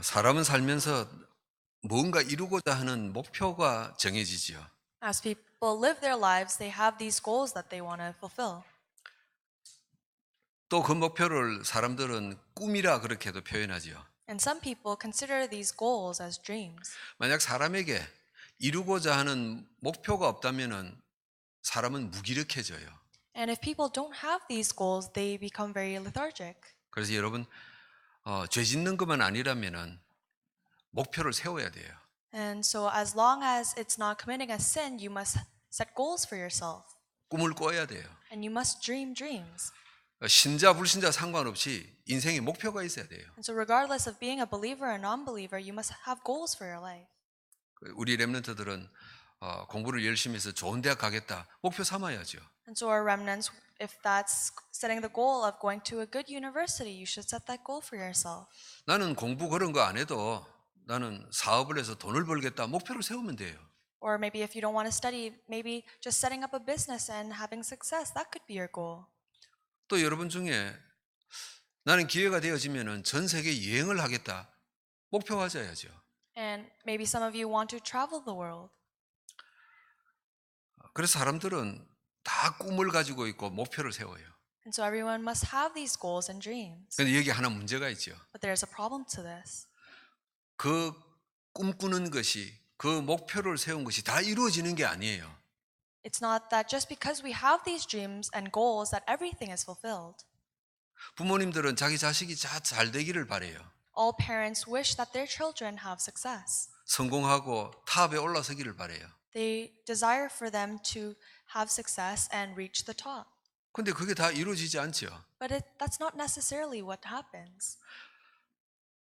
사람은 살면서 뭔가 이루고자 하는 목표가 정해지지요. As people live their lives, they have these goals that they want to fulfill. 또 그 목표를 사람들은 꿈이라 그렇게도 표현하지요. And some people consider these goals as dreams. 만약 사람에게 이루고자 하는 목표가 없다면은 사람은 무기력해져요. And if people don't have these goals, they become very lethargic. 그래서 여러분 죄 짓는 것만 아니라면은 목표를 세워야 돼요. And so, as long as it's not committing a sin, you must set goals for yourself. 꿈을 꿔야 돼요. And you must dream dreams. 신자 불신자 상관없이 인생에 목표가 있어야 돼요. And so, regardless of being a believer or non-believer, you must have goals for your life. 우리 렘넌트들은 공부를 열심히 해서 좋은 대학 가겠다 목표 삼아야죠. And so, our remnants, if that's setting the goal of going to a good university, you should set that goal for yourself. 나는 공부 그런 거 안 해도 나는 사업을 해서 돈을 벌겠다 목표를 세우면 돼요. Or maybe if you don't want to study, maybe just setting up a business and having success, that could be your goal. 또 여러분 중에 나는 기회가 되어지면은 전 세계 여행을 하겠다 목표 가져야죠. And maybe some of you want to travel the world. 그래서 사람들은 다 꿈을 가지고 있고 목표를 세워요. And so everyone must have these goals and dreams. 근데 여기 하나 문제가 있죠. But there's a problem to this. 그 꿈꾸는 것이 그 목표를 세운 것이 다 이루어지는 게 아니에요. It's not that just because we have these dreams and goals that everything is fulfilled. 부모님들은 자기 자식이 잘 되기를 바래요. All parents wish that their children have success. 성공하고 탑에 올라서기를 바래요. They desire for them to have success and reach the top. 근데 그게 다 이루어지지 않죠. But that's not necessarily what happens.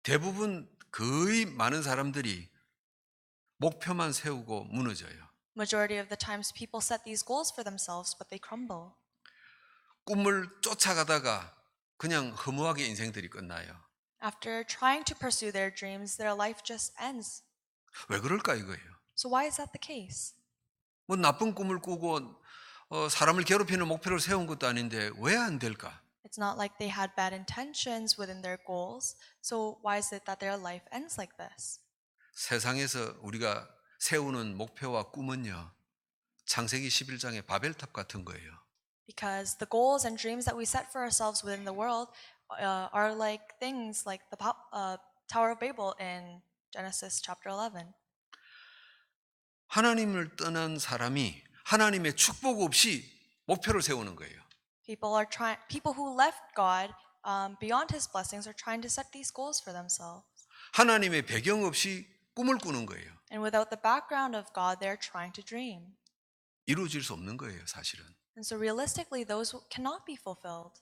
대부분 거의 많은 사람들이 목표만 세우고 무너져요. Majority of the times people set these goals for themselves, but they crumble. 꿈을 쫓아가다가 그냥 허무하게 인생들이 끝나요. After trying to pursue their dreams, their life just ends. 왜 그럴까 이거예요. So why is that the case? 뭐 나쁜 꿈을 꾸고 사람을 괴롭히는 목표를 세운 것도 아닌데 왜 안 될까? It's not like they had bad intentions within their goals. So why is it that their life ends like this? 세상에서 우리가 세우는 목표와 꿈은요. 창세기 11장의 바벨탑 같은 거예요. Because the goals and dreams that we set for ourselves within the world are like things like the Tower of Babel in Genesis chapter 11. 하나님을 떠난 사람이 하나님의 축복 없이 목표를 세우는 거예요. People who left God beyond His blessings are trying to set these goals for themselves. 하나님의 배경 없이 꿈을 꾸는 거예요. And without the background of God, they're trying to dream. 이루어질 수 없는 거예요, 사실은. And so realistically, those cannot be fulfilled.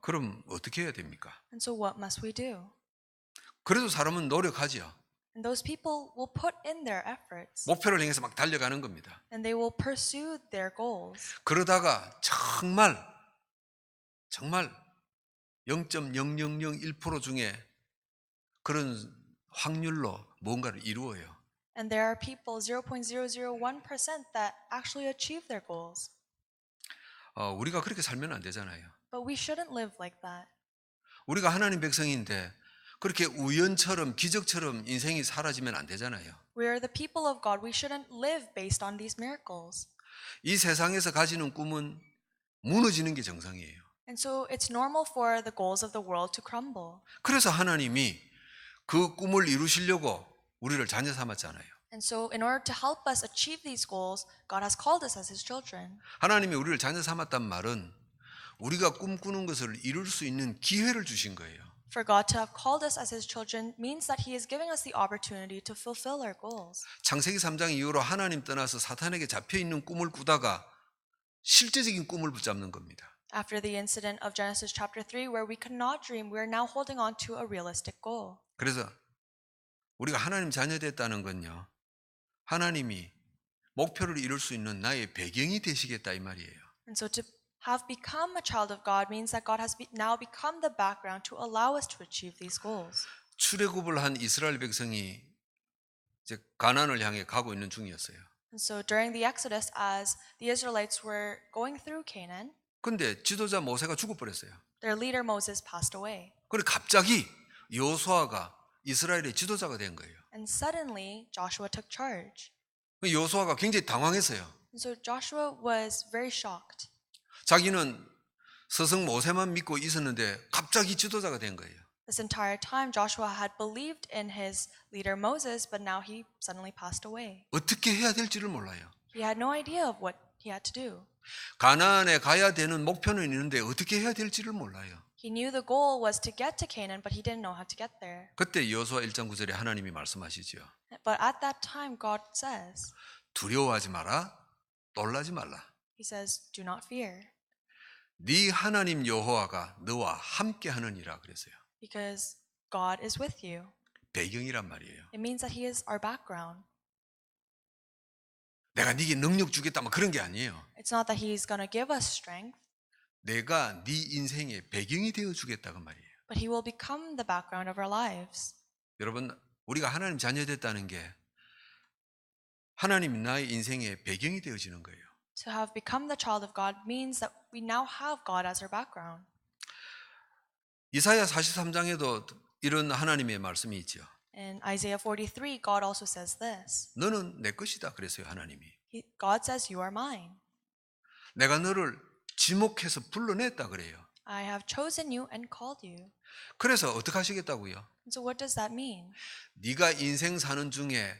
그럼 어떻게 해야 됩니까? And so what must we do? 그래도 사람은 노력하지요. And those people will put in their efforts. 목표를 향해서 막 달려가는 겁니다. And they will pursue their goals. 그러다가 정말 0.0001% 중에 그런 확률로 뭔가를 이루어요. And there are people 0.001% that actually achieve their goals. 우리가 그렇게 살면 안 되잖아요. But we shouldn't live like that. 우리가 하나님 백성인데 그렇게 우연처럼 기적처럼 인생이 사라지면 안 되잖아요. We are the people of God. We shouldn't live based on these miracles. 이 세상에서 가지는 꿈은 무너지는 게 정상이에요. And so it's normal for the goals of the world to crumble. 그래서 하나님이 그 꿈을 이루시려고 우리를 자녀 삼았잖아요. And so in order to help us achieve these goals, God has called us as His children. 하나님이 우리를 자녀 삼았단 말은 우리가 꿈꾸는 것을 이룰 수 있는 기회를 주신 거예요. For God to have called us as His children means that He is giving us the opportunity to fulfill our goals. 창세기 3장 이후로 하나님 떠나서 사탄에게 잡혀 있는 꿈을 꾸다가 실제적인 꿈을 붙잡는 겁니다. After the incident of Genesis chapter 3 where we could not dream, we are now holding on to a realistic goal. 그래서 우리가 하나님 자녀 됐다는 건요. 하나님이 목표를 이룰 수 있는 나의 배경이 되시겠다 이 말이에요. And so to have become a child of God means that God has now become the background to allow us to achieve these goals. 출애굽을 한 이스라엘 백성이 이제 가나안을 향해 가고 있는 중이었어요. And so during the Exodus, as the Israelites were going through Canaan, 근데 지도자 모세가 죽어버렸어요. their leader Moses passed away. 그리고 갑자기 여호수아가 이스라엘의 지도자가 된 거예요. And suddenly, Joshua took charge. 여호수아가 굉장히 당황했어요. And so Joshua was very shocked. 자기는 스승 모세만 믿고 있었는데 갑자기 지도자가 된 거예요. This entire time, Joshua had believed in his leader Moses, but now he suddenly passed away. 어떻게 해야 될지를 몰라요. He had no idea of what he had to do. 가나안에 가야 되는 목표는 있는데 어떻게 해야 될지를 몰라요. He knew the goal was to get to Canaan, but he didn't know how to get there. 그때 여호수아 1장 9절에 하나님이 말씀하시죠. But at that time, God says, 두려워하지 마라, 놀라지 말라. He says, do not fear, 네 하나님 여호와가 너와 함께 하느니라 그랬어요. because God is with you. 배경이란 말이에요. It means that he is our background. 내가 네게 능력 주겠다 뭐 그런 게 아니에요. It's not that he's going to give us strength, 내가 네 인생의 배경이 되어 주겠다고 말이에요. but he will become the background of our lives. 여러분, 우리가 하나님 자녀됐다는 게 하나님이 나의 인생의 배경이 되어지는 거예요. To have become the child of God means that we now have God as our background. 이사야 43장에도 이런 하나님의 말씀이 있죠. In Isaiah 43, God also says this. 너는 내 것이다 그랬어요, 하나님이. God says, you are mine. 내가 너를 지목해서 불러냈다 그래요. I have chosen you and called you. 그래서 어떻게 하시겠다고요? And so what does that mean? 네가 인생 사는 중에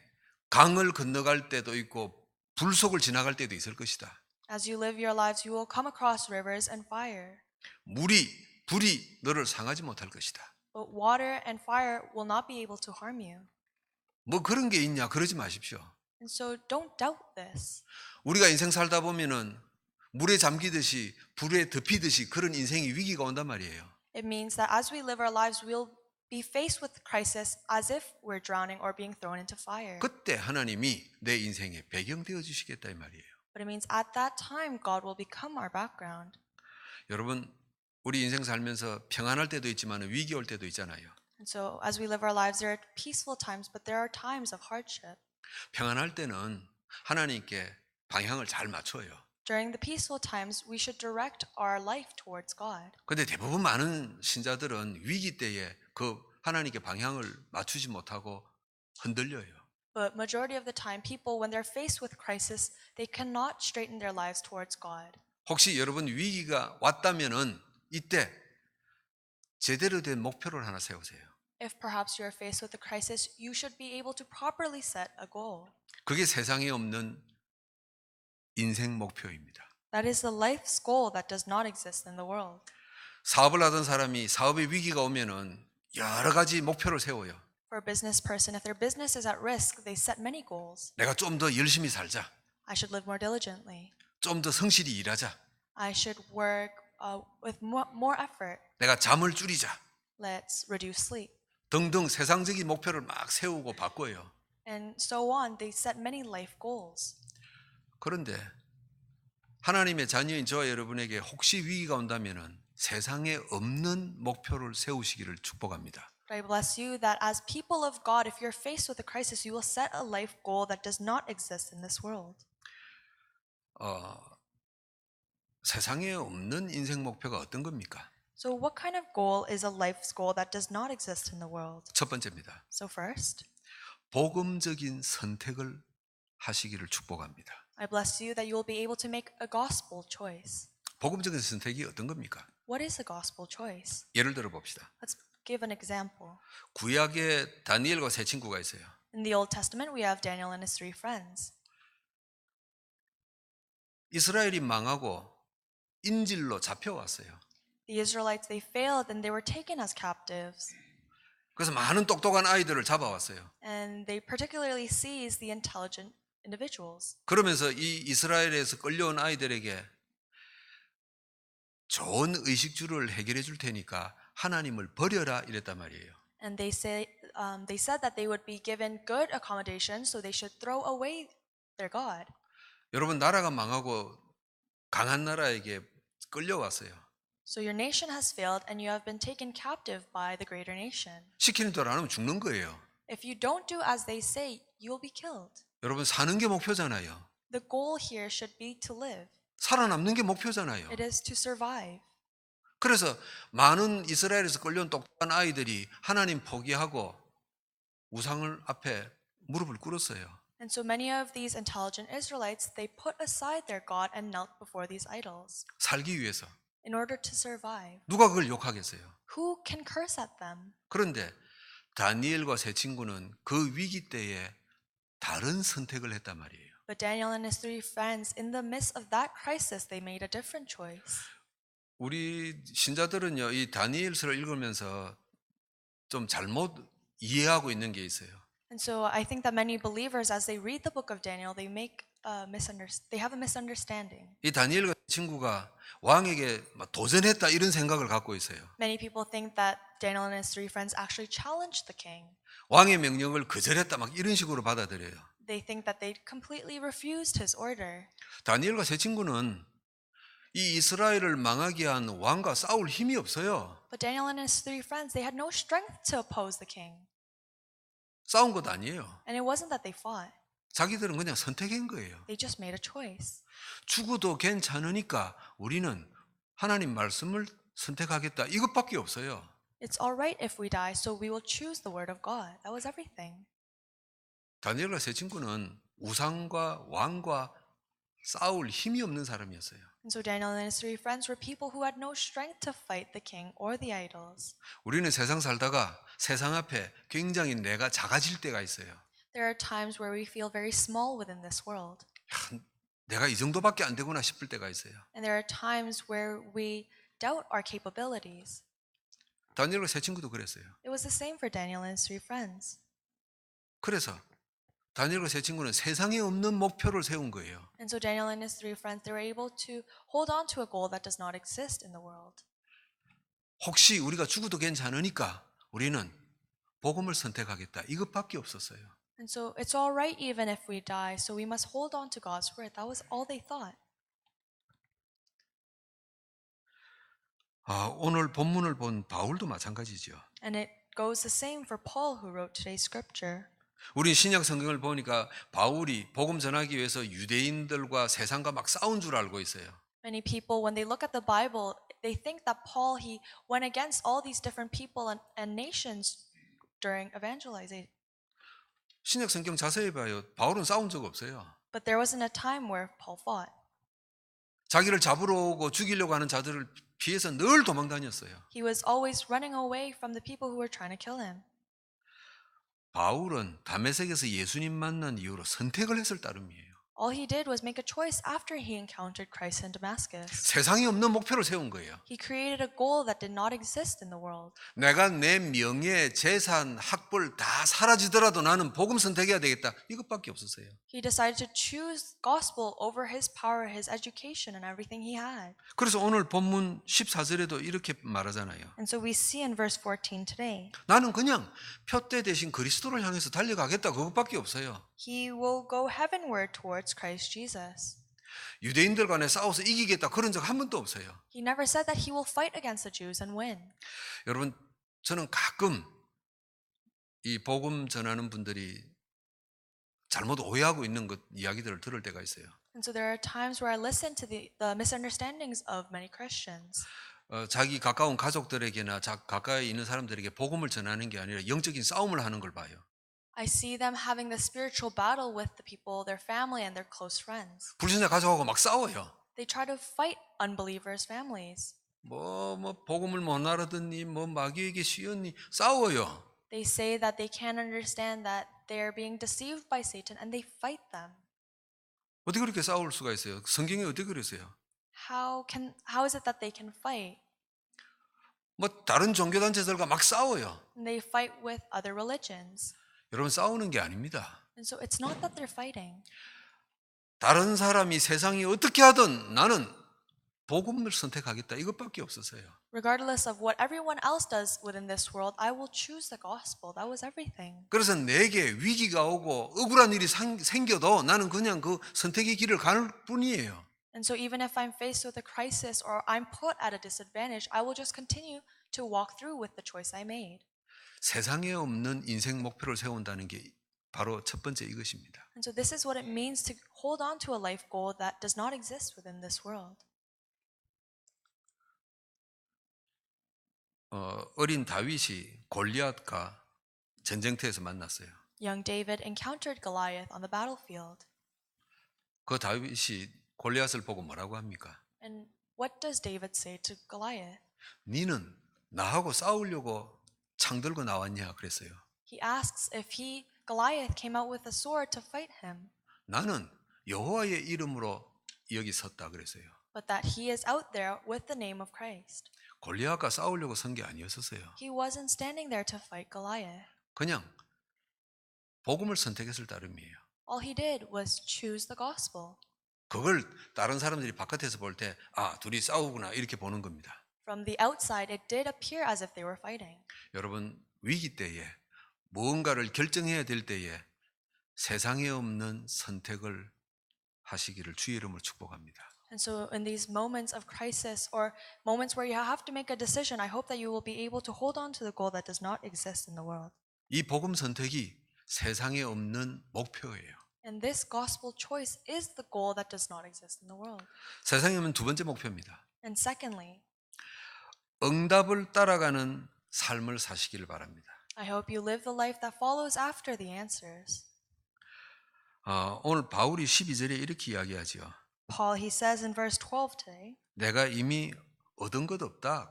강을 건너갈 때도 있고 불속을 지나갈 때도 있을 것이다. As you live your lives, you will come across rivers and fire. 불이 너를 상하지 못할 것이다. But water and fire will not be able to harm you. 뭐 그런 게 있냐 그러지 마십시오. And so don't doubt this. 우리가 인생 살다 보면은 물에 잠기듯이 불에 덮이듯이 그런 인생의 위기가 온단 말이에요. It means that as we live our lives, we'll be faced with crisis as if we're drowning or being thrown into fire. 그때 하나님이 내 인생의 배경 되어 주시겠다 이 말이에요. But it means at that time, God will become our background. 여러분, 우리 인생 살면서 평안할 때도 있지만 위기 올 때도 있잖아요. And so as we live our lives, there are peaceful times, but there are times of hardship. 평안할 때는 하나님께 방향을 잘 맞춰요. During the peaceful times, we should direct our life towards God. 근데 대부분 많은 신자들은 위기 때에 그 하나님께 방향을 맞추지 못하고 흔들려요. But majority of the time, people, when they're faced with crisis, they cannot straighten their lives towards God. 혹시 여러분 위기가 왔다면은 이때 제대로 된 목표를 하나 세우세요. If perhaps you're faced with a crisis, you should be able to properly set a goal. 그게 세상에 없는 인생 목표입니다. That is the life's goal that does not exist in the world. 사업을 하던 사람이 사업의 위기가 오면은 여러 가지 목표를 세워요. For a business person, if their business is at risk, they set many goals. 내가 좀 더 열심히 살자. I should live more diligently. 좀 더 성실히 일하자. I should work with more effort. 내가 잠을 줄이자. Let's reduce sleep. 등등 세상적인 목표를 막 세우고 바꿔요. And so on, they set many life goals. 그런데 하나님의 자녀인 저와 여러분에게 혹시 위기가 온다면은 세상에 없는 목표를 세우시기를 축복합니다. But I bless you that as people of God, if you're faced with a crisis, you will set a life goal that does not exist in this world. 세상에 없는 인생 목표가 어떤 겁니까? So what kind of goal is a life's goal that does not exist in the world? 첫 번째입니다. So first, 복음적인 선택을 하시기를 축복합니다. I bless you that you will be able to make a gospel choice. 복음적인 선택이 어떤 겁니까? What is a gospel choice? 예를 들어 봅시다. Let's give an example. 구약에 다니엘과 세 친구가 있어요. In the Old Testament, we have Daniel and his three friends. 이스라엘이 망하고 인질로 잡혀왔어요. The Israelites, they failed and they were taken as captives. 그래서 많은 똑똑한 아이들을 잡아왔어요. And they particularly seized the intelligent individuals. 그러면서 이 이스라엘에서 끌려온 아이들에게 좋은 의식주를 해결해 줄 테니까 하나님을 버려라 이랬단 말이에요. And they said that they would be given good accommodation, so they should throw away their God. 여러분 나라가 망하고 강한 나라에게 끌려왔어요. So your nation has failed and you have been taken captive by the greater nation. 시키는 대로 안 하면 죽는 거예요. If you don't do as they say, you will be killed. 여러분 사는 게 목표잖아요. The goal here should be to live. 살아남는 게 목표잖아요. It is to survive. 그래서 많은 이스라엘에서 끌려온 똑똑한 아이들이 하나님 포기하고 우상을 앞에 무릎을 꿇었어요. And so many of these intelligent Israelites, they put aside their God and knelt before these idols 살기 위해서. in order to survive. 누가 그걸 욕하겠어요? Who can curse at them? 그런데 다니엘과 세 친구는 그 위기 때에 다른 선택을 했단 말이에요. But Daniel and his three friends, in the midst of that crisis, they made a different choice. 우리 신자들은요, 이 다니엘서를 읽으면서 좀 잘못 이해하고 있는 게 있어요. And so I think that many believers, as they read the book of Daniel, they have a misunderstanding. 이 다니엘 같은 친구가 왕에게 막 도전했다 이런 생각을 갖고 있어요. Many people think that Daniel and his three friends actually challenged the king. 왕의 명령을 거절했다 막 이런 식으로 받아들여요. They think that they completely refused his order. 다니엘과 세 친구는 이 이스라엘을 망하게 한 왕과 싸울 힘이 없어요. But Daniel and his three friends, they had no strength to oppose the king. 싸운 것 아니에요. And it wasn't that they fought. 자기들은 그냥 선택한 거예요. They just made a choice. 죽어도 괜찮으니까 우리는 하나님 말씀을 선택하겠다. 이것밖에 없어요. It's all right if we die, so we will choose the word of God. That was everything. 다니엘과 세 친구는 우상과 왕과 싸울 힘이 없는 사람이었어요. And so Daniel and his three friends were people who had no strength to fight the king or the idols. 우리는 세상 살다가 세상 앞에 굉장히 내가 작아질 때가 있어요. There are times where we feel very small within this world. 야, 내가 이 정도밖에 안 되구나 싶을 때가 있어요. And there are times where we doubt our capabilities. 다니엘과 세 친구도 그랬어요. It was the same for Daniel and his three friends. 그래서 다니엘과 세 친구는 세상에 없는 목표를 세운 거예요. And so Daniel and his three friends, they were able to hold on to a goal that does not exist in the world. 혹시 우리가 죽어도 괜찮으니까 우리는 복음을 선택하겠다. 이것밖에 없었어요. And so it's all right even if we die, so we must hold on to God's word. That was all they thought. 오늘 본문을 본 바울도 마찬가지죠. And it goes the same for Paul who wrote today's scripture. 우리 신약 성경을 보니까 바울이 복음 전하기 위해서 유대인들과 세상과 막 싸운 줄 알고 있어요. Many people, when they look at the Bible, they think that Paul, he went against all these different people and nations during evangelizing. 신약 성경 자세히 봐요. 바울은 싸운 적 없어요. But there wasn't a time where Paul fought. 자기를 잡으러 오고 죽이려고 하는 자들을 피해서 늘 도망 다녔어요. He was always running away from the people who were trying to kill him. 바울은 다메섹에서 예수님 만난 이후로 선택을 했을 따름이에요. All he did was make a choice after he encountered Christ in Damascus. 세상에 없는 목표를 세운 거예요. He created a goal that did not exist in the world. 내가 내 명예, 재산, 학벌 다 사라지더라도 나는 복음 선택해야 되겠다. 이것밖에 없었어요. He decided to choose gospel over his power, his education, and everything he had. 그래서 오늘 본문 14절에도 이렇게 말하잖아요. And so we see in verse 14 today, 나는 그냥 표대 대신 그리스도를 향해서 달려가겠다. 그것밖에 없어요. he will go heavenward towards Christ Jesus. 유대인들 간에 싸워서 이기겠다. 그런 적 한 번도 없어요. He never said that he will fight against the Jews and win. 여러분, 저는 가끔 이 복음 전하는 분들이 잘못 오해하고 있는 것 이야기들을 들을 때가 있어요. And so there are times where I listen to the misunderstandings of many Christians. 자기 가까운 가족들에게나 가까이 있는 사람들에게 복음을 전하는 게 아니라 영적인 싸움을 하는 걸 봐요. I see them having the spiritual battle with the people, their family, and their close friends. 불신자 가족하고 막 싸워요. They try to fight unbelievers' families. 뭐 복음을 못 알아듣니, 뭐 마귀에게 쉬었니, 싸워요. They say that they can't understand that they are being deceived by Satan, and they fight them. 어떻게 그렇게 싸울 수가 있어요? 성경에 어떻게 그랬어요? How is it that they can fight? 뭐 다른 종교 단체들과 막 싸워요. And they fight with other religions. 여러분 싸우는 게 아닙니다. And so it's not that they're fighting. 다른 사람이 세상이 어떻게 하든 나는 복음을 선택하겠다. 이것밖에 없었어요. Regardless of what everyone else does within this world, I will choose the gospel. That was everything. 그래서 내게 위기가 오고 억울한 일이 생겨도 나는 그냥 그 선택의 길을 가는 뿐이에요. And so even if I'm faced with a crisis or I'm put at a disadvantage, I will just continue to walk through with the choice I made. 세상에 없는 인생 목표를 세운다는 게 바로 첫 번째 이것입니다. And so this is what it means to hold on to a life goal that does not exist within this world. 어린 다윗이 골리앗과 전쟁터에서 만났어요. Young David encountered Goliath on the battlefield. 그 다윗이 골리앗을 보고 뭐라고 합니까? And what does David say to Goliath? 니는 나하고 싸우려고 창 들고 나왔냐 그랬어요. He asks if Goliath, came out with a sword to fight him, 나는 여호와의 이름으로 여기 섰다 그랬어요. but that he is out there with the name of Christ. 골리앗과 싸우려고 선 게 아니었었어요. He wasn't standing there to fight Goliath. 그냥 복음을 선택했을 따름이에요. All he did was choose the gospel. 그걸 다른 사람들이 바깥에서 볼 때 둘이 싸우구나 이렇게 보는 겁니다. From the outside, it did appear as if they were fighting. 여러분 위기 때에 무언가를 결정해야 될 때에 세상에 없는 선택을 하시기를 주의 이름으로 축복합니다. And so, in these moments of crisis or moments where you have to make a decision, I hope that you will be able to hold on to the goal that does not exist in the world. 이 복음 선택이 세상에 없는 목표예요. And this gospel choice is the goal that does not exist in the world. 세상에 없는 두 번째 목표입니다. And secondly, 응답을 따라가는 삶을 사시기를 바랍니다. I hope you live the life that follows after the answers. 오늘 바울이 12절에 이렇게 이야기하죠. Paul, he says in verse 12 today, 내가 이미 얻은 것 없다,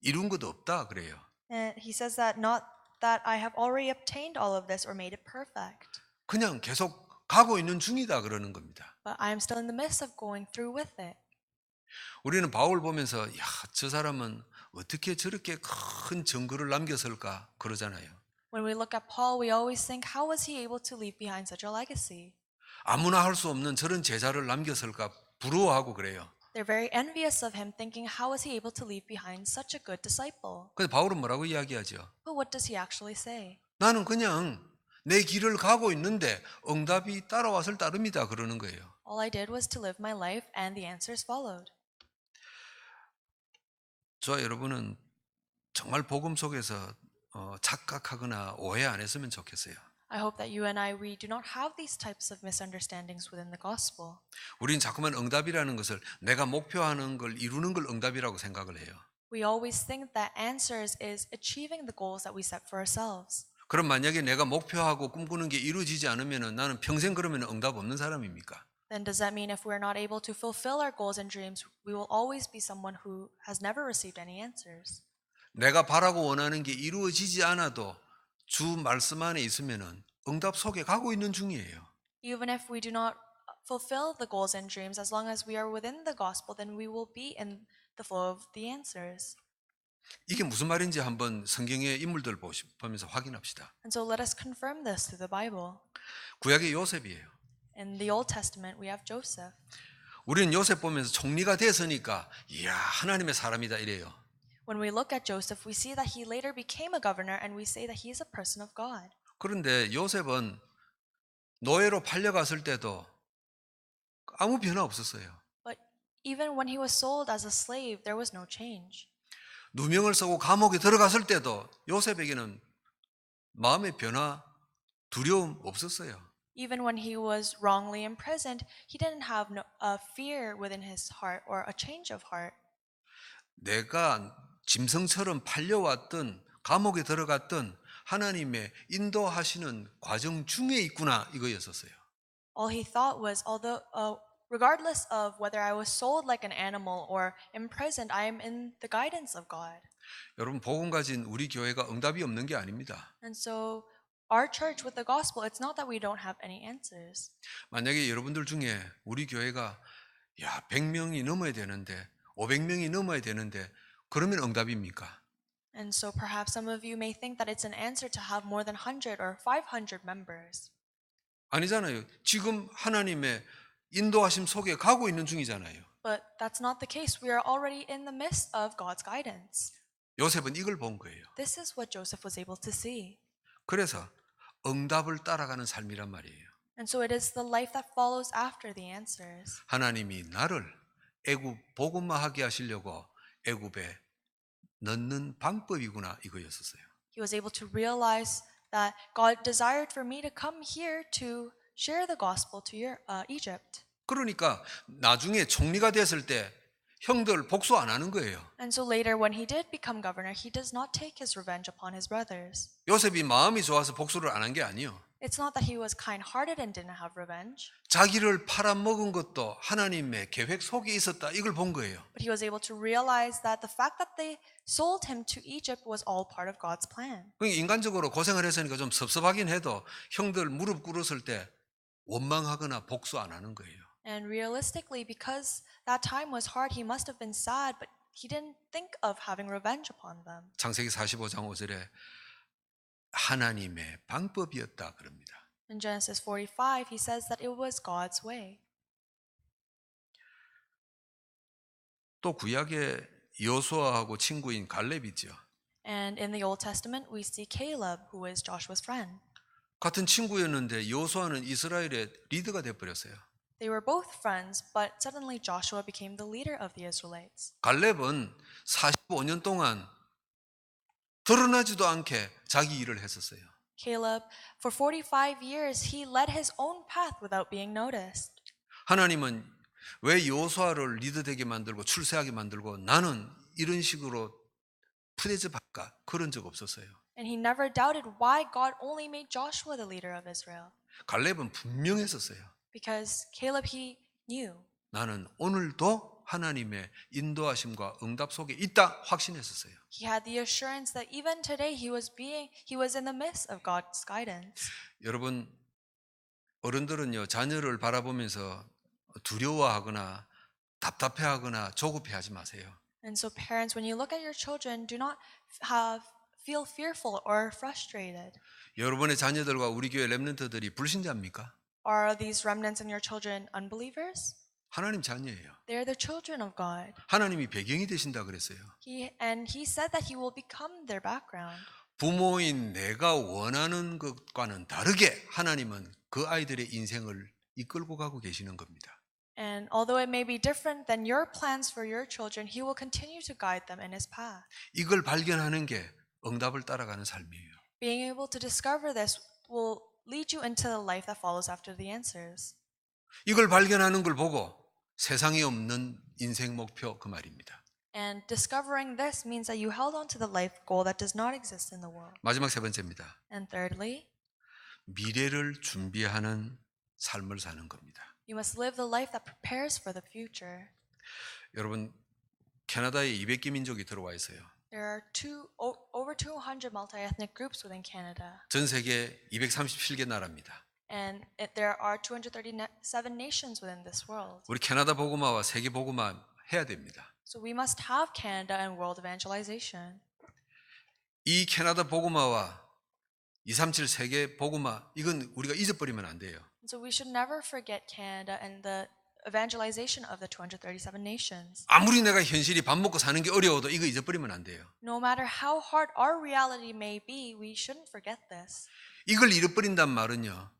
이룬 것 없다 그래요. and he says that not that I have already obtained all of this or made it perfect, 그냥 계속 가고 있는 중이다 그러는 겁니다. but I am still in the midst of going through with it. 우리는 바울 보면서 저 사람은 어떻게 저렇게 큰 증거를 남겼을까 그러잖아요. When we look at Paul, we always think, how was he able to leave behind such a legacy? 아무나 할 수 없는 저런 제자를 남겼을까 부러워하고 그래요. They're very envious of him, thinking, how was he able to leave behind such a good disciple? 그래서 바울은 뭐라고 이야기하죠? But what does he actually say? 나는 그냥 내 길을 가고 있는데 응답이 따라왔을 따름이다 그러는 거예요. All I did was to live my life, and the answers followed. 저와 여러분은 정말 복음 속에서 착각하거나 오해 안 했으면 좋겠어요. I hope that you and I, we do not have these types of misunderstandings within the gospel. 우린 자꾸만 응답이라는 것을 내가 목표하는 걸 이루는 걸 응답이라고 생각을 해요. We always think that answers is achieving the goals that we set for ourselves. 그럼 만약에 내가 목표하고 꿈꾸는 게 이루어지지 않으면 나는 평생 그러면 응답 없는 사람입니까? Then does that mean if we're not able to fulfill our goals and dreams, we will always be someone who has never received any answers? 내가 바라고 원하는 게 이루어지지 않아도 주 말씀 안에 있으면은 응답 속에 가고 있는 중이에요. Even if we do not fulfill the goals and dreams, as long as we are within the gospel, then we will be in the flow of the answers. 이게 무슨 말인지 한번 성경의 인물들 보면서 확인합시다. And so let us confirm this through the Bible. 구약의 요셉이에요. In the Old Testament, we have Joseph. 우리는 요셉 보면서 총리가 됐으니까 이야 하나님의 사람이다 이래요. When we look at Joseph, we see that he later became a governor, and we say that he is a person of God. 그런데 요셉은 노예로 팔려갔을 때도 아무 변화 없었어요. But even when he was sold as a slave, there was no change. 누명을 쓰고 감옥에 들어갔을 때도 요셉에게는 마음의 변화, 두려움 없었어요. Even when he was wrongly imprisoned, he didn't have a fear within his heart or a change of heart. 내가 짐승처럼 팔려왔던 감옥에 들어갔던 하나님의 인도하시는 과정 중에 있구나 이거였었어요. All he thought was, regardless of whether I was sold like an animal or imprisoned, I am in the guidance of God. 여러분 복음 가진 우리 교회가 응답이 없는 게 아닙니다. And so our church with the gospel, it's not that we don't have any answers. 만약에 여러분들 중에 우리 교회가 100명이 넘어야 되는데 500명이 넘어야 되는데 그러면 응답입니까? And so perhaps some of you may think that it's an answer to have more than 100 or 500 members. 아니잖아요. 지금 하나님의 인도하심 속에 가고 있는 중이잖아요. But that's not the case. We are already in the midst of God's guidance. 요셉은 이걸 본 거예요. This is what Joseph was able to see. 그래서 응답을 따라가는 삶이란 말이에요. And so it is the life that follows after the answers. 하나님이 나를 애굽 복음화하게 하시려고 애굽에 넣는 방법이구나 이거였었어요. He was able to realize that God desired for me to come here to share the gospel to Egypt. 그러니까 나중에 총리가 됐을 때 형들 복수 안 하는 거예요. And so later, when he did become governor, he does not take his revenge upon his brothers. 요셉이 마음이 좋아서 복수를 안 한 게 아니에요. It's not that he was kind-hearted and didn't have revenge, 자기를 팔아먹은 것도 하나님의 계획 속에 있었다. 이걸 본 거예요. but he was able to realize that the fact that they sold him to Egypt was all part of God's plan. 그러니까 인간적으로 고생을 했으니까 좀 섭섭하긴 해도 형들 무릎 꿇었을 때 원망하거나 복수 안 하는 거예요. And realistically, because that time was hard, he must have been sad, but he didn't think of having revenge upon them. 창세기 45장 5절에 하나님의 방법이었다 그럽니다. In Genesis 45, he says that it was God's way. 또 구약의 여호수아하고 친구인 갈렙이죠. And in the Old Testament, we see Caleb, who is Joshua's friend. 같은 친구였는데 여호수아는 이스라엘의 리더가 돼 버렸어요. They were both friends, but suddenly Joshua became the leader of the Israelites. 갈렙은 45년 동안 드러나지도 않게 자기 일을 했었어요. Caleb, for 45 years, he led his own path without being noticed. 하나님은 왜 여호수아를 리더되게 만들고 출세하게 만들고 나는 이런 식으로 푸대접 할까? 그런 적 없었어요. And he never doubted why God only made Joshua the leader of Israel. 갈렙은 분명했었어요. Because Caleb, he knew. 나는 오늘도 하나님의 인도하심과 응답 속에 있다 확신했었어요. He had the assurance that even today he was in the midst of God's guidance. 여러분 어른들은요 자녀를 바라보면서 두려워하거나 답답해하거나 조급해하지 마세요. And so parents, when you look at your children, do not feel fearful or frustrated. 여러분의 자녀들과 우리 교회 렘넌트들이 불신자입니까? Are these remnants in your children unbelievers? 하나님 자녀예요. They are the children of God. 하나님이 배경이 되신다 그랬어요. And he said that he will become their background. 부모인 내가 원하는 것과는 다르게 하나님은 그 아이들의 인생을 이끌고 가고 계시는 겁니다. And although it may be different than your plans for your children, he will continue to guide them in his path. 이걸 발견하는 게 응답을 따라가는 삶이에요. Being able to discover this will lead you into the life that follows after the answers. 이걸 발견하는 걸 보고 세상에 없는 인생 목표 그 말입니다. And discovering this means that you held on to the life goal that does not exist in the world. 마지막 세 번째입니다. And thirdly, 미래를 준비하는 삶을 사는 겁니다. you must live the life that prepares for the future. 여러분 캐나다에 200개 민족이 들어와 있어요. There are over 200 multi-ethnic groups within Canada. 전 세계 237개 나라입니다. And there are 237 nations within this world. 우리 캐나다 복음화와 세계 복음화 해야 됩니다. So we must have Canada and world evangelization. 이 캐나다 복음화와 237 세계 복음화 이건 우리가 잊어버리면 안 돼요. And so we should never forget Canada and the evangelization of the 237 nations. 아무리 내가 현실이 밥 먹고 사는 게 어려워도 이거 잊어버리면 안 돼요. No matter how hard our reality may be, we shouldn't forget this. 이걸 잃어버린단 말은요.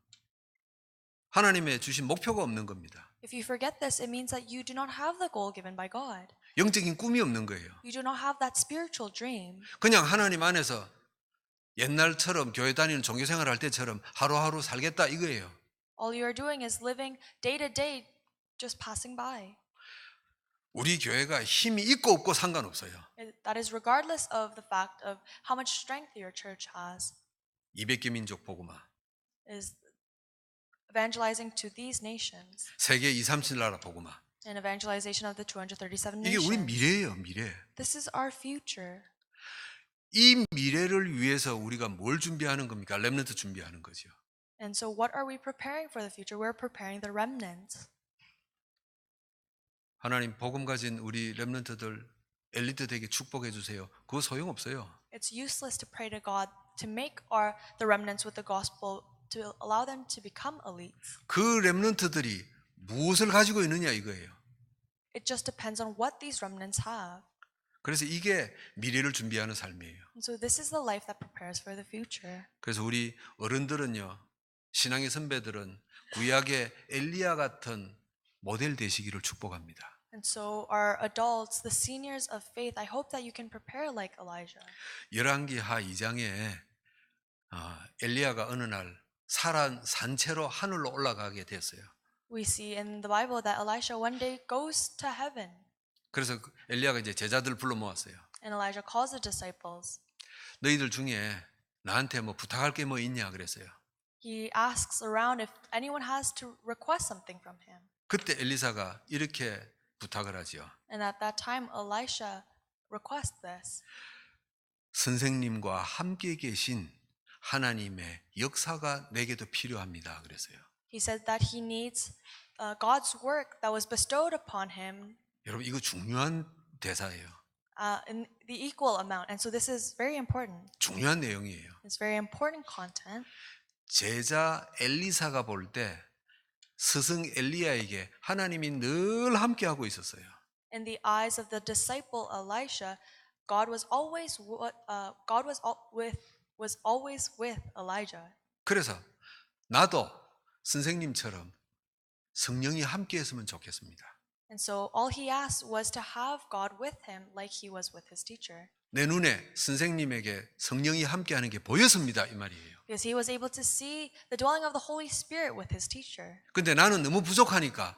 하나님의 주신 목표가 없는 겁니다. If you forget this, it means that you do not have the goal given by God. 영적인 꿈이 없는 거예요. You do not have that spiritual dream. 그냥 하나님 안에서 옛날처럼 교회 다니는 종교생활 할 때처럼 하루하루 살겠다 이거예요. All you are doing is living day to day, just passing by. 우리 교회가 힘이 있고 없고 상관없어요. That is regardless of the fact of how much strength your church has. 200개 민족 복음화. Is evangelizing to these nations 세계 237 나라 복음화. and evangelization of the 237 이게 우리 nations. 미래예요, 미래. This is our future. 이 미래를 위해서 우리가 뭘 준비하는 겁니까? 렘넌트 준비하는 거죠. And so what are we preparing for the future? We're preparing the remnants. 하나님 복음 가진 우리 렘넌트들 엘리트 되게 축복해 주세요. 그거 소용없어요. It's useless to pray to God to make the remnants with the gospel to allow them to become elites. 그 렘넌트들이 무엇을 가지고 있느냐 이거예요. It just depends on what these remnants have. 그래서 이게 미래를 준비하는 삶이에요. And so this is the life that prepares for the future. 그래서 우리 어른들은요. 신앙의 선배들은 구약의 엘리야 같은 모델 되시기를 축복합니다. And so our adults, the seniors of faith, I hope that you can prepare like Elijah. 열왕기하 2장에 엘리야가 어느 날 산채로 하늘로 올라가게 됐어요. We see in the Bible that Elisha one day goes to heaven. 그래서 엘리야가 이제 제자들 불러 모았어요. And Elijah calls the disciples. 너희들 중에 나한테 뭐 부탁할 게 뭐 있냐 그랬어요. He asks around if anyone has to request something from him. 그때 엘리사가 이렇게 부탁을 하지요. And at that time, Elisha requests this. 선생님과 함께 계신 하나님의 역사가 내게도 필요합니다. 그랬어요. He said that he needs God's work that was bestowed upon him 여러분 이거 중요한 대사예요. in the equal amount. And so this is very important. 중요한 내용이에요. It's very important content. 제자 엘리사가 볼 때 스승 엘리야에게 하나님이 늘 함께하고 있었어요. In the eyes of the disciple Elisha, God was always with Elijah. 그래서 나도 선생님처럼 성령이 함께했으면 좋겠습니다. And so all he asked was to have God with him like he was with his teacher. 내 눈에 선생님에게 성령이 함께하는 게 보였습니다. 이 말이에요. Because he was able to see the dwelling of the Holy Spirit with his teacher. 근데 나는 너무 부족하니까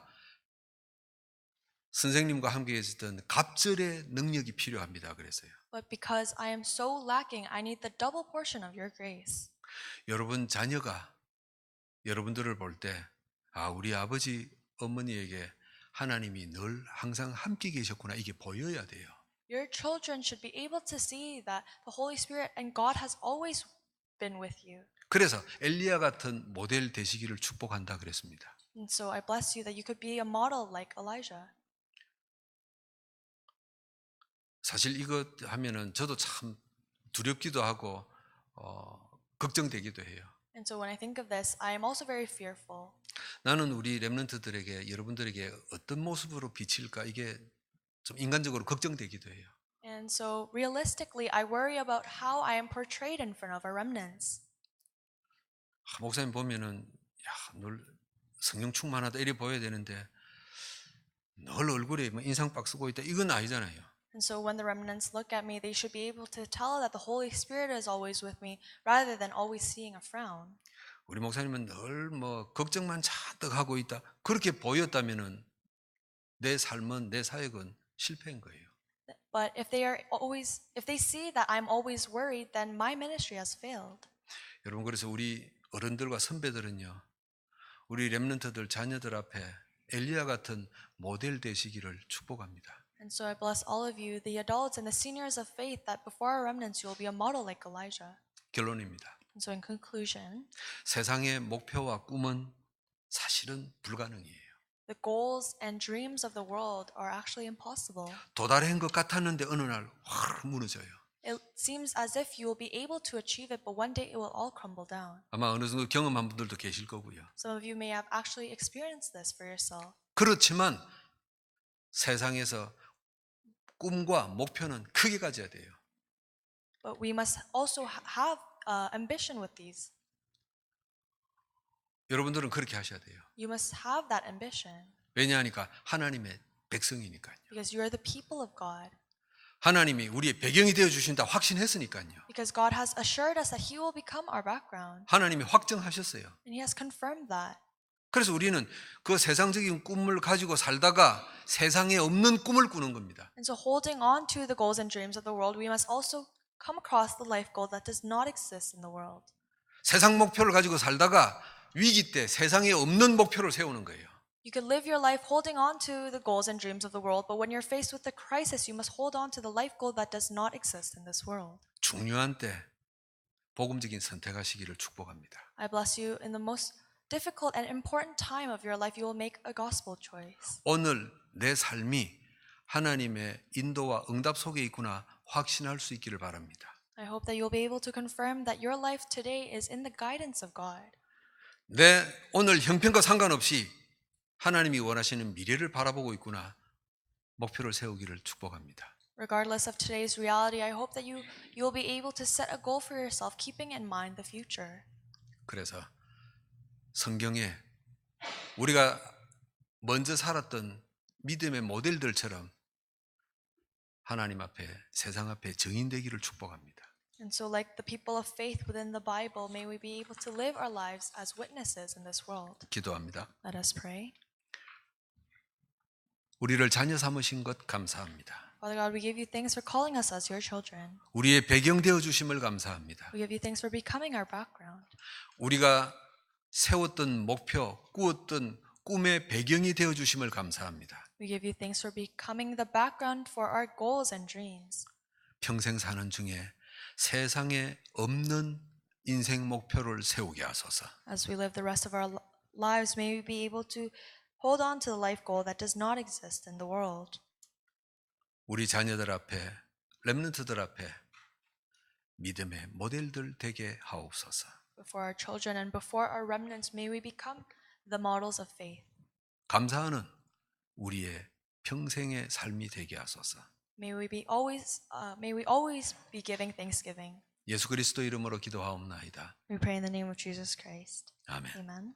선생님과 함께 있었던 갑절의 능력이 필요합니다. 그랬어요. But because I am so lacking, I need the double portion of your grace. 여러분 자녀가 여러분들을 볼 때 우리 아버지 어머니에게 하나님이 늘 항상 함께 계셨구나 이게 보여야 돼요. Your children should be able to see that the Holy Spirit and God has always been with you. 그래서 엘리야 같은 모델 되시기를 축복한다 그랬습니다. And so I bless you that you could be a model like Elijah. 사실 이거 하면은 저도 참 두렵기도 하고 걱정되기도 해요. And so when I think of this, I am also very fearful. 나는 우리 렘넌트들에게 여러분들에게 어떤 모습으로 비칠까 이게 좀 인간적으로 걱정되기도 해요. And so realistically, I worry about how I am portrayed in front of our remnants. 목사님 보면은 늘 성령 충만하다 이래 보여야 되는데 늘 얼굴에 뭐 인상박 쓰고 있다 이건 아니잖아요. And so when the remnants look at me, they should be able to tell that the Holy Spirit is always with me rather than always seeing a frown. 우리 목사님은 늘 뭐 걱정만 잔뜩 하고 있다 그렇게 보였다면은 내 삶은 내 사역은 실패인 거예요. But if they see that I'm always worried, then my ministry has failed. 여러분 그래서 우리 어른들과 선배들은요. 우리 렘넌트들 자녀들 앞에 엘리야 같은 모델 되시기를 축복합니다. And so I bless all of you, the adults and the seniors of faith, that before our remnants you will be a model like Elijah. 결론입니다. And so in conclusion, 세상의 목표와 꿈은 사실은 불가능이에요. the goals and dreams of the world are actually impossible. 도달한 것 같았는데 어느 날 확 무너져요. It seems as if you will be able to achieve it, but one day it will all crumble down. 아마 어느 정도 경험한 분들도 계실 거고요. Some of you may have actually experienced this for yourself. 그렇지만 세상에서 꿈과 목표는 크게 가져야 돼요. But we must also have ambition with these. 여러분들은 그렇게 하셔야 돼요. You must have that ambition 왜냐하니까 하나님의 백성이니까요. because you are the people of God. 하나님이 우리의 배경이 되어 주신다 확신했으니까요. Because God has assured us that He will become our background. 하나님이 확정하셨어요. And He has confirmed that. 그래서 우리는 그 세상적인 꿈을 가지고 살다가 세상에 없는 꿈을 꾸는 겁니다. And so holding on to the goals and dreams of the world, we must also come across the life goal that does not exist in the world. 세상 목표를 가지고 살다가 위기 때 세상에 없는 목표를 세우는 거예요. You could live your life holding on to the goals and dreams of the world, but when you're faced with a crisis, you must hold on to the life goal that does not exist in this world. 중요한 때 복음적인 선택하시기를 축복합니다. I bless you in the most difficult and important time of your life, you will make a gospel choice. 오늘 내 삶이 하나님의 인도와 응답 속에 있구나 확신할 수 있기를 바랍니다. I hope that you'll be able to confirm that your life today is in the guidance of God. 내 오늘 형편과 상관없이 하나님이 원하시는 미래를 바라보고 있구나 목표를 세우기를 축복합니다. Regardless of today's reality, I hope that you'll be able to set a goal for yourself, keeping in mind the future. 그래서 성경에 우리가 먼저 살았던 믿음의 모델들처럼 하나님 앞에 세상 앞에 증인되기를 축복합니다. And so like the people of faith within the Bible, may we be able to live our lives as witnesses in this world. 기도합니다. Let us pray. 우리를 자녀 삼으신 것 감사합니다. Father God, we give you thanks for calling us as your children. 우리의 배경 되어 주심을 감사합니다. We give you thanks for becoming our background. 우리가 세웠던 목표, 꾸었던 꿈의 배경이 되어 주심을 감사합니다. We give you thanks for becoming the background for our goals and dreams. 평생 사는 중에 세상에 없는 인생 목표를 세우게 하소서. As we live the rest of our lives, may we be able to hold on to the life goal that does not exist in the world. 우리 자녀들 앞에, 렘넌트들 앞에 믿음의 모델들 되게 하옵소서. Before our children and before our remnants, may we become the models of faith. 감사하는 우리의 평생의 삶이 되게 하소서. May we always be giving thanksgiving. 예수 그리스도 이름으로 기도하옵나이다. We pray in the name of Jesus Christ. 아멘. Amen.